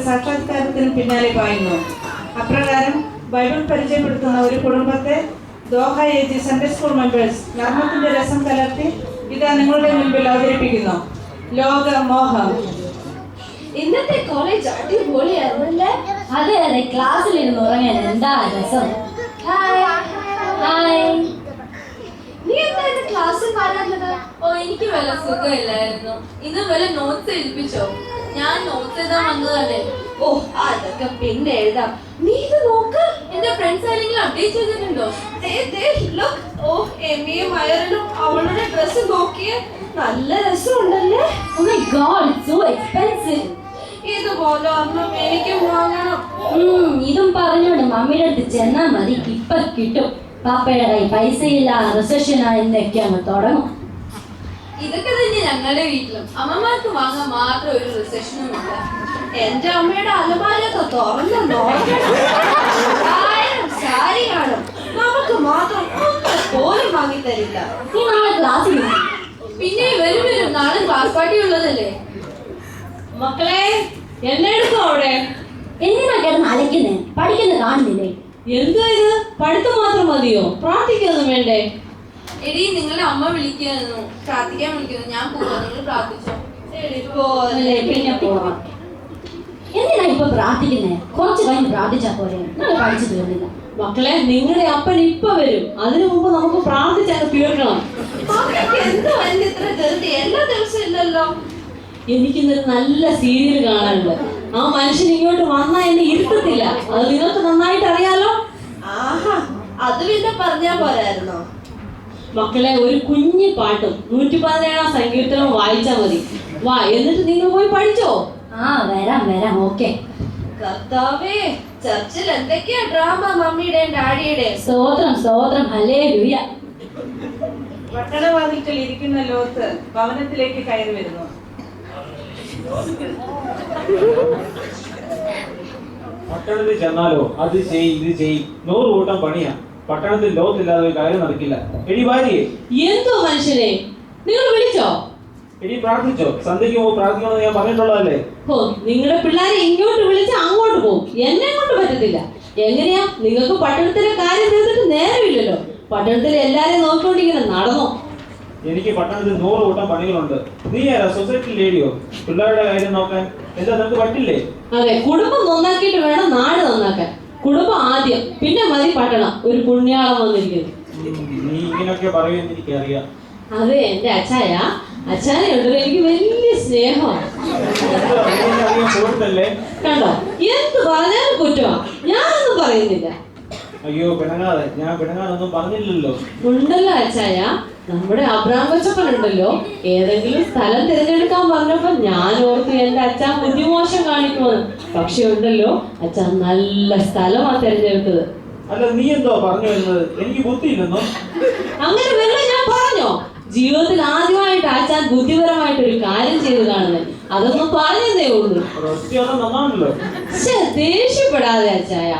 സാക്ഷാത്കാരത്തിന് പിന്നാലെ പായുന്നു. അപ്രകാരം ബൈബിൾ പരിചയപ്പെടുത്തുന്ന ഒരു കുടുംബത്തെ Doha AG Sunday school members നർമ്മത്തിന്റെ രസം കലർത്തി ഇതാ നിങ്ങളുടെ മുൻപിൽ അവതരിപ്പിക്കുന്നു. ലോകമോഹം. ഇന്നത്തെ കോളേജ് അടിപൊളിയായിരുന്നല്ലേ? അതെ അതെ, ക്ലാസ്സിലിരുന്ന് ഉറങ്ങാൻ എന്താ രസം. നീ എന്താ ക്ലാസ്സിൽ പറയാനുള്ളത്? ഓ, എനിക്ക് വല്ല സുഖമില്ലായിരുന്നു. ഇന്ന് വല്ല നോട്ട്സ് എഴുതിപ്പിച്ചോ? ഞാൻ നോട്ട്സ് എഴുതാൻ വന്നതല്ലേ. ഓ, അതൊക്കെ പിന്നെ എഴുതാം. നീ ഇത് നോക്ക്. എന്റെ ഫ്രണ്ട്സ് ആരെങ്കിലും അപ്ഡേറ്റ് ചെയ്തിട്ടുണ്ടോ? ഓ, എമ്മിയും അയറിനും അവളുടെ ഡ്രസ് നോക്കിയേ, നല്ല രസമുണ്ടല്ലേ? Oh my god, it's so expensive. ഇതുപോലെ ഒന്നും എനിക്കും വാങ്ങണം. ഇതും പറഞ്ഞോണ്ട് മമ്മിയുടെ അടുത്ത് ചെന്നാ മതി, ഇപ്പൊ കിട്ടും. പാപ്പയുടെ കൈ പൈസയില്ല, റിസഷനാ എന്നൊക്കെ അങ്ങ് തുടങ്ങും. ഇതൊക്കെ തന്നെ ഞങ്ങളുടെ വീട്ടിലും. അമ്മമാർക്ക് വാങ്ങാൻ മാത്രം ഒരു റിസഷനും ഇല്ല. എന്റെ അമ്മയുടെ അലമാരൊക്കെ തുറന്ന് നോക്കണം. സാരി കാണും, നമുക്ക് മാത്രം പോലും വാങ്ങി തരില്ല. നീ നാളെ ക്ലാസ്സിൽ പിന്നെ വരും നാളെ ക്ലാസ് പാർട്ടി ഉള്ളതല്ലേ. മക്കളെ, എന്നെ എടുക്കും അവിടെ. എന്തിനാ കിടന്ന് അലയ്ക്കുന്നേ? പഠിക്കുന്നത് കാണുന്നില്ലേ? എന്തോ ഇത്, പഠിത്തം മാത്രം മതിയോ? പ്രാർത്ഥിക്കൊന്നും വേണ്ടേ? എടി, നിങ്ങളെ അമ്മ വിളിക്കുന്നു, പ്രാർത്ഥിക്കാൻ വിളിക്കുന്നു. ഞാൻ പോവാ, നിങ്ങൾ പ്രാർത്ഥിച്ചോ. പിന്നെ പോവാം. എന്തിനാ ഇപ്പൊ പ്രാർത്ഥിക്കുന്നേ? കുറച്ച് കഴിഞ്ഞ് പ്രാർത്ഥിച്ചാ പോരെ, നിങ്ങൾ പഠിച്ചു തീർന്നില്ല. മക്കളെ, നിങ്ങളുടെ അപ്പൻ ഇപ്പൊ വരും. അതിനു മുമ്പ് നമുക്ക് പ്രാർത്ഥിച്ചങ്ങ് തീർക്കണം. എന്തോ എന്റെ ഇത്ര ധൃതി? എല്ലാ ദിവസവും ഇല്ലല്ലോ. എനിക്കിന്നൊരു നല്ല സീരിയൽ കാണാനുണ്ട്. ആ മനുഷ്യൻ ഇങ്ങോട്ട് വന്നാ എന്നെ ഇരുത്തത്തില്ല. അത് നിങ്ങൾക്ക് നന്നായിട്ട് അറിയാലോ. ആഹാ, അത് പിന്നെ പറഞ്ഞാ പോരായിരുന്നോ? മക്കളെ, ഒരു കുഞ്ഞു പാട്ടും 117 സങ്കീർത്തനവും വായിച്ചാ മതി. വാ, എന്നിട്ട് നിങ്ങൾ പോയി പഠിച്ചോ. വരാം. ഓക്കെ. കർത്താവേ, ചർച്ചിൽ എന്തൊക്കെയാ ഡ്രാമ മമ്മിയുടെയും ഡാഡിയുടെയും. സ്തോത്രം, ഹല്ലേലൂയ. പട്ടണവാതിൽക്കൽ ഇരിക്കുന്ന ലോത്ത് ഭവനത്തിലേക്ക് കയറി വരുന്നു. പട്ടണത്തിൽ ചെന്നാലോ അത് ചെയ് ഇത് ചെയ് 100 കൂട്ടം പണിയാ. പട്ടണത്തിൽ ലോത്തില്ലാതെ ഒരു കാര്യം നടക്കില്ല. എടി ഭാര്യയെ, എന്തോ മനുഷ്യനെ, നിങ്ങൾ വിളിച്ചോ? എടി പ്രാർത്ഥിച്ചോ? സന്ധ്യയ്ക്ക് മുമ്പ് പ്രാർത്ഥിക്കണമെന്ന് ഞാൻ പറഞ്ഞിട്ടുള്ളതല്ലേ. ഓ, നിങ്ങളുടെ പിള്ളേരെ ഇങ്ങോട്ട് വിളിച്ച് അങ്ങോട്ട് പോകും. എന്നെ കൊണ്ട് പറ്റത്തില്ല. എങ്ങനെയാ? നിങ്ങൾക്ക് പട്ടണത്തിലെ കാര്യം തീർന്നിട്ട് നേരമില്ലല്ലോ. പട്ടണത്തിലെ എല്ലാരെയും നോക്കിക്കൊണ്ടിങ്ങനെ നടന്നോ? എനിക്ക് പട്ടണത്തിൽ 100 കൂട്ടം പണികളുണ്ട്. നീ ആരാ? സൊസൈറ്റി ലേഡിയോ? പിള്ളേരുടെ കാര്യം നോക്കാൻ എന്താ നിനക്ക് പറ്റില്ലേ? അതെ, കുടുംബം നന്നാക്കിയിട്ട് വേണം നാട് നന്നാക്കാൻ. കുടുംബം ആദ്യം, പിന്നെ മതി പട്ടണം. ഒരു പുണ്യാളം വന്നിരിക്കുന്നു. നീ ഇങ്ങനെയൊക്കെ പറയുമെന്ന് എനിക്കറിയാം. അതെ, എന്റെ അച്ഛനെ ഉണ്ടല്ലോ, എനിക്ക് വലിയ സ്നേഹമാണ്. കണ്ടോ, എന്ത് പറഞ്ഞാലും കുറ്റമാ. ഞാനൊന്നും പറയുന്നില്ല. അയ്യോ, പിണങ്ങാതെ. ഞാൻ പിണങ്ങാനൊന്നും പറഞ്ഞില്ലല്ലോ. ഉണ്ടല്ലോ അച്ചായ, നമ്മുടെ അബ്രാം കൊച്ചപ്പനുണ്ടല്ലോ, ഏതെങ്കിലും സ്ഥലം തിരഞ്ഞെടുക്കാൻ പറഞ്ഞപ്പോ ഞാൻ ഓർത്തു എന്റെ അച്ഛൻ ബുദ്ധിമോശം കാണിക്കുമെന്ന്. പക്ഷെ ഉണ്ടല്ലോ, അച്ഛൻ നല്ല സ്ഥലമാ തിരഞ്ഞെടുത്തത്. അല്ല, നീ എന്തോ പറഞ്ഞു വരുന്നത്? എനിക്ക് ബുദ്ധിയില്ലെന്നോ? അങ്ങനെ വല്ല ഞാൻ പറഞ്ഞോ? ജീവിതത്തിൽ ആദ്യമായിട്ട് അച്ഛൻ ബുദ്ധിപരമായിട്ടൊരു കാര്യം ചെയ്ത് കാണുന്നത്. അതൊന്നും പറഞ്ഞതേ ഉള്ളൂ. നന്നാണല്ലോ. പക്ഷെ ദേഷ്യപ്പെടാതെ അച്ചായ,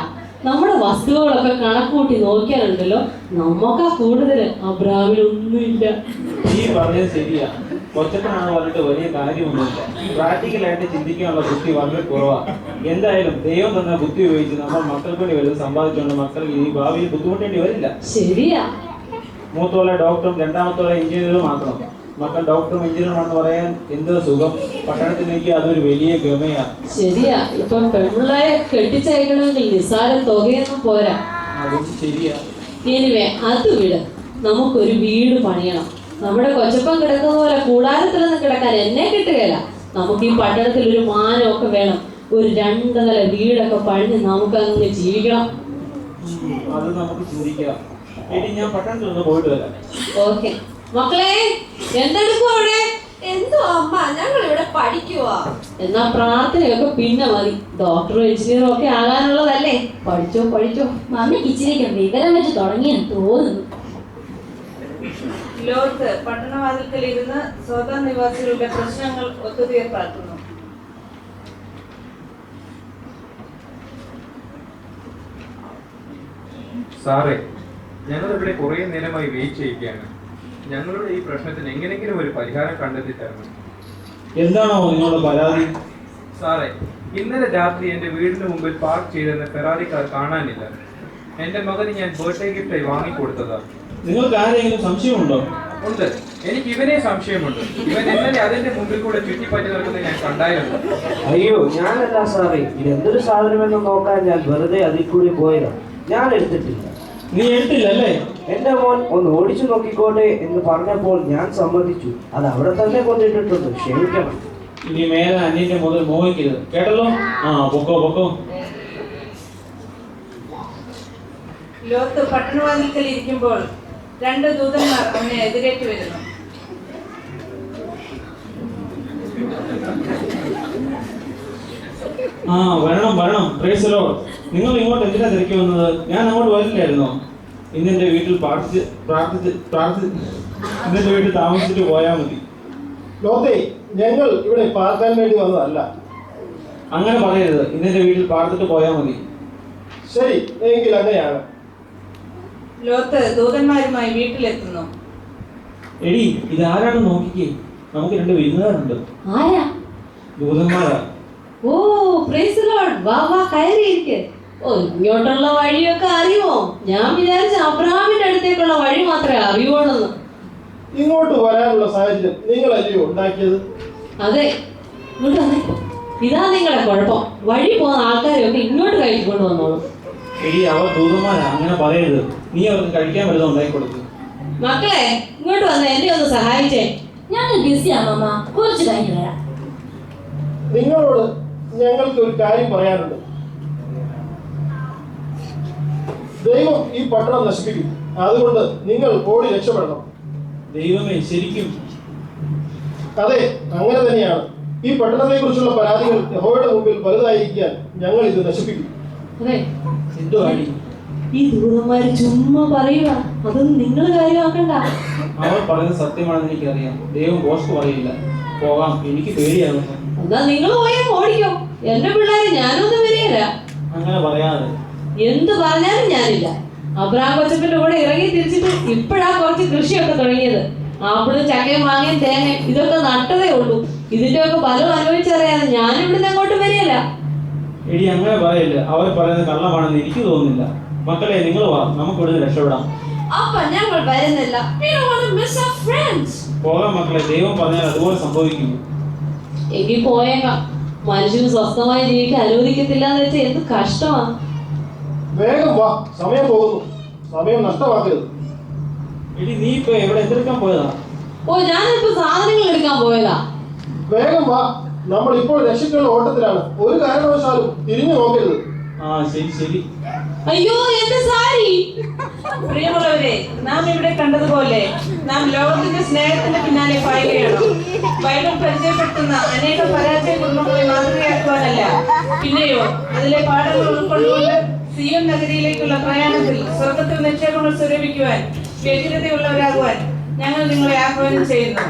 നമ്മുടെ വസ്തുക്കളൊക്കെ കണക്കൂട്ടി നോക്കിയാലുണ്ടല്ലോ, നമുക്കാ കൂടുതൽ. അബ്രാമിനൊന്നുമില്ല. നീ പറഞ്ഞത് ശരിയാ. കൊച്ചപ്പനാണ് പറഞ്ഞിട്ട് വലിയ കാര്യമൊന്നുമില്ല. പ്രാക്ടിക്കലായിട്ട് ചിന്തിക്കാനുള്ള ബുദ്ധി വളരെ കുറവാണ്. എന്തായാലും ദൈവം തന്ന ബുദ്ധി ഉപയോഗിച്ച് നമ്മൾ മക്കൾക്ക് വേണ്ടി വലുത് സമ്പാദിച്ചുകൊണ്ട് മക്കൾക്ക് ഈ ഭാവിയിൽ ബുദ്ധിമുട്ടേണ്ടി വരില്ല. ശരിയാ. മൂത്തോളെ ഡോക്ടറും രണ്ടാമത്തോളെ എഞ്ചിനീയറും മാത്രം. മക്കൾ ഡോക്ടറും എഞ്ചിനീയറുമാണെന്ന് പറയാൻ എന്ത് സുഖം. പട്ടണത്തിലേക്ക് അതൊരു വലിയ ഗമയാണ്. ശരിയാ. ഇപ്പം പെൺപിള്ളേരെ കെട്ടിച്ചയക്കണമെങ്കിൽ നിസ്സാരം തുകയൊന്നും പോരാ. അതും ശരിയാ. എനിവേ, അത് വിട്. നമുക്കൊരു വീട് പണിയണം. നമ്മുടെ കൊച്ചപ്പൻ കിടക്കുന്ന പോലെ കൂടാരത്തിലൊന്നും കിടക്കാൻ എന്നെ കിട്ടുകയില്ല. നമുക്ക് ഈ പട്ടണത്തിൽ ഒരു മാനമൊക്കെ വേണം. ഒരു 2 നില വീടൊക്കെ പണിഞ്ഞ് നമുക്ക് അങ്ങ് ജീവിക്കണം. അത് നമുക്ക് ചിന്തിക്കാം. എടി, ഞാൻ പട്ടണത്തിലൊന്ന് പോയിട്ട് വരാം. ഓക്കെ. മക്കളെ, എന്തെടുക്കും അവിടെ? എന്തോ അമ്മ, ഞങ്ങൾ ഇവിടെ പഠിക്കുവാ. എന്നാ പ്രാർത്ഥനയൊക്കെ പിന്നെ മതി. ഡോക്ടറും എഞ്ചിനീയറും ഒക്കെ ആകാനുള്ളതല്ലേ. പഠിച്ചോ. മമ്മിക്ക് ഇച്ചിരിക്ക് വിവരം വെച്ച് തുടങ്ങിയെന്ന് തോന്നുന്നു. ലോത്ത് പട്ടണവാതിൽക്കൽ ഇരുന്ന് സ്വതന്ത്ര നിവാസികളുടെ പ്രശ്നങ്ങൾ ഒത്തുതീർപ്പാക്കുന്നു. സാറേ, ഞങ്ങളിവിടെ കുറേ നേരമായി വെയിറ്റ് ചെയ്യുകയാണ്. ഞങ്ങളുടെ ഈ പ്രശ്നത്തിന് എങ്ങനെയെങ്കിലും ഒരു പരിഹാരം കണ്ടെത്തി തരണം. എന്താണോ നിങ്ങളുടെ പരാതി? സാറേ, ഇന്നലെ രാത്രി എൻ്റെ വീടിന് മുമ്പിൽ പാർക്ക് ചെയ്തിരുന്ന ഫെറാറി കാർ കാണാനില്ല. എൻ്റെ മകന് ഞാൻ ബർത്ത്ഡേ ഗിഫ്റ്റായി വാങ്ങിക്കൊടുത്തതാ. നിങ്ങൾക്ക് ആരെങ്കിലും സംശയമുണ്ടോ? ഉണ്ട്, എനിക്ക് ഇവനെ സംശയമുണ്ട്. ഇവൻ ഇന്നലെ അതിന്റെ മുമ്പിൽ കൂടെ ചുറ്റിപ്പറ്റി നടക്കുന്നത് ഞാൻ കണ്ടായിരുന്നു. അയ്യോ, ഞാനല്ല സാറേ, ഇതെന്തൊരു സാധനമെന്ന് നോക്കാൻ ഞാൻ വെറുതെ അതിൽ കൂടി പോയതാ. ഞാൻ എടുത്തിട്ടില്ല. നീ എടുത്തില്ലല്ലേ? എന്റെ മോൻ ഒന്ന് ഓടിച്ചു നോക്കിക്കോട്ടെ എന്ന് പറഞ്ഞപ്പോൾ ഞാൻ സമ്മതിച്ചു. അത് അവിടെ തന്നെ കൊണ്ടിട്ടിട്ടുണ്ട്. ക്ഷമിക്കണം. ഇനി മേലെ അന്യന്റെ മുതൽ മോഹിക്കരുത്, കേട്ടല്ലോ? പൊക്കോ പൊക്കോ. ലോത്ത് പട്ടണവാതിൽക്കൽ ഇരിക്കുമ്പോൾ 2 ദൂതന്മാർ അവനെ എതിരേറ്റ് വരുന്നു. വരണം വരണം. Praise the Lord. നിങ്ങൾ ഇങ്ങോട്ട് എന്തിനാ തിരക്കി വന്നത്? ഞാൻ അങ്ങോട്ട് വരില്ലായിരുന്നോ? ഇന്നെന്റെ വീട്ടിൽ ഇന്നെന്റെ വീട്ടിൽ താമസിച്ചിട്ട് പോയാൽ മതി. ലോത്തേ, ഞങ്ങൾ ഇവിടെ പാർക്കാൻ വേണ്ടി വന്നതല്ല. അങ്ങനെ പറയരുത്. ഇന്നെന്റെ വീട്ടിൽ പാർത്തിട്ട് പോയാൽ മതി. ശരി, എങ്കിൽ അങ്ങനെയാണ്. ലോത്ത് ദൂതന്മാരുമായി വീട്ടിലെത്തുന്നു. എടി, ഇതാരാണ് നോക്കിക്കേ. നമുക്ക് 2 വിരുന്നുകാരുണ്ട്. ആരാ? ദൂതന്മാരാ. ഓ, പ്രൈസ് ദി ലോർഡ്. വാ വാ, കയറിയിരിക്ക്. ഓ, ഇങ്ങോട്ടുള്ള വഴിയൊക്കെ അറിയുമോ? ഞാൻ വിചാരിച്ച അബ്രഹാമിന്റെ അടുത്തേക്കുള്ള വഴി മാത്രമേ അറിയുള്ളൂ. ഇങ്ങോട്ട് വരാനുള്ള സാഹചര്യം നിങ്ങളല്ലയോ ഉണ്ടാക്കിയത്? അതെ, ഇങ്ങോട്ട് വന്നേ. ഇതാ നിങ്ങളുടെ കുഴപ്പം. വഴി പോകുന്ന ആൾക്കാരെയൊക്കെ ഇങ്ങോട്ട് കയറ്റി കൊണ്ടുവന്നോളൂ. എടി, അവർ ദൂതന്മാരാ. അങ്ങനെ പറയരുത്. നീ അവർക്ക് കഴിക്കാൻ വരുന്നത് ഉണ്ടാക്കി കൊടുക്കും. മക്കളെ, ഇങ്ങോട്ട് വന്ന് എന്നെ ഒന്ന് സഹായിച്ചേ. ഞങ്ങൾ ബിസിയാ മാമ, കുറച്ച് കഴിഞ്ഞ് വരാം. നിങ്ങളോട് ഞങ്ങൾക്ക് ഒരു കാര്യം പറയാനുണ്ട്. ദൈവം ഈ പട്ടണം നശിപ്പിക്കും. അതുകൊണ്ട് നിങ്ങൾ ഓടി രക്ഷപ്പെടണം. ദൈവമേ, ശരിക്കും? അതെ, അങ്ങനെ തന്നെയാണ്. ഈ പട്ടണത്തെ കുറിച്ചുള്ള പരാതികൾ യഹോവയുടെ മുമ്പിൽ വലുതായിരിക്കാൻ ഞങ്ങൾ ഇത് നശിപ്പിക്കും. അതെ, എന്തോ അടി? ഈ ദൂതന്മാര് ചുമ്മാ പറയുക. അതൊന്നും നിങ്ങൾ കാര്യമാക്കണ്ട. അവർ പറയുന്നത് സത്യമാണെന്ന് എനിക്കറിയാം. ദൈവം പോസ്റ്റ് പറയില്ല. പോകാം, എനിക്ക് പേടിയാകുന്നു. എന്നാ നിങ്ങൾ പോയാൽ ഓടിക്കോ. എന്റെ പിള്ളേരെ ഞാനൊന്നും വരികയില്ല. അങ്ങനെ പറയാതെ. എന്ത് പറഞ്ഞാലും ഞാനില്ല. അബ്രഹാം കൊച്ചപ്പന്റെ കൂടെ ഇറങ്ങി തിരിച്ചിട്ട് ഇപ്പോഴാ കുറച്ച് കൃഷിയൊക്കെ തുടങ്ങിയത്. ആപ്പിളും ചക്കയും മാങ്ങയും തേങ്ങയും ഇതൊക്കെ നട്ടതേ ഉള്ളൂ. ഇതിന്റെയൊക്കെ ഫലം അനുഭവിച്ചറിയാതെ ഞാൻ ഇവിടുന്ന് അങ്ങോട്ട് വരികയില്ല. എടി, അങ്ങനെ പറയില്ല. അവർ പറയുന്നത് കള്ളമാണെന്ന് എനിക്ക് തോന്നുന്നില്ല. മക്കളെ, നിങ്ങൾ വാ, നമുക്ക് ഇവിടുന്ന് രക്ഷപ്പെടാം. അപ്പ ഞങ്ങൾ വരുന്നില്ല. We don't want to miss our friends. പോകാം മക്കളെ. ദൈവം പറഞ്ഞാൽ അതുപോലെ സംഭവിക്കും. എങ്കിൽ പോയേക്കാം. മനുഷ്യന് സ്വസ്ഥമായി ജീവിക്കാൻ അനുവദിക്കത്തില്ല എന്ന് വെച്ചാൽ എന്ത് കഷ്ടമാണ്. വേഗം വാ, സമയം പോകുന്നു. സമയം നഷ്ടമാക്കരുത്. എടി, നീ ഇപ്പൊ എവിടെ എന്തെടുക്കാൻ പോയതാ? ഓ, ഞാനിപ്പോ സാധനങ്ങൾ എടുക്കാൻ പോയതാ. വേഗം വാ, നമ്മൾ ഇപ്പോൾ രക്ഷയ്ക്കുള്ള ഓട്ടത്തിലാണ്. ഒരു കാരണവശാലും തിരിഞ്ഞു നോക്കരുത്. ശരി ശരി. അയ്യോ, എന്റെ സാരി. പ്രിയമുള്ളവരെ, നാം ഇവിടെ കണ്ടതുപോലെ നാം ലോകത്തിന്റെ സ്നേഹത്തിന്റെ പിന്നാലെ പായുകയാണ്. ബൈബിൾ പരിചയപ്പെടുത്തുന്ന അനേക പരാജയ കുടുംബങ്ങളെ മാതൃകയാക്കുവാനല്ല, പിന്നെയോ അതിലെ പാഠങ്ങൾ ഉൾക്കൊണ്ടുകൊണ്ട് സിയോൻ നഗരിയിലേക്കുള്ള പ്രയാണത്തിൽ സ്വർഗത്തിൽ നിക്ഷേപങ്ങൾ സ്വരൂപിക്കുവാൻ വ്യഗ്രതയുള്ളവരാകുവാൻ ഞങ്ങൾ നിങ്ങളെ ആഹ്വാനം ചെയ്യുന്നു.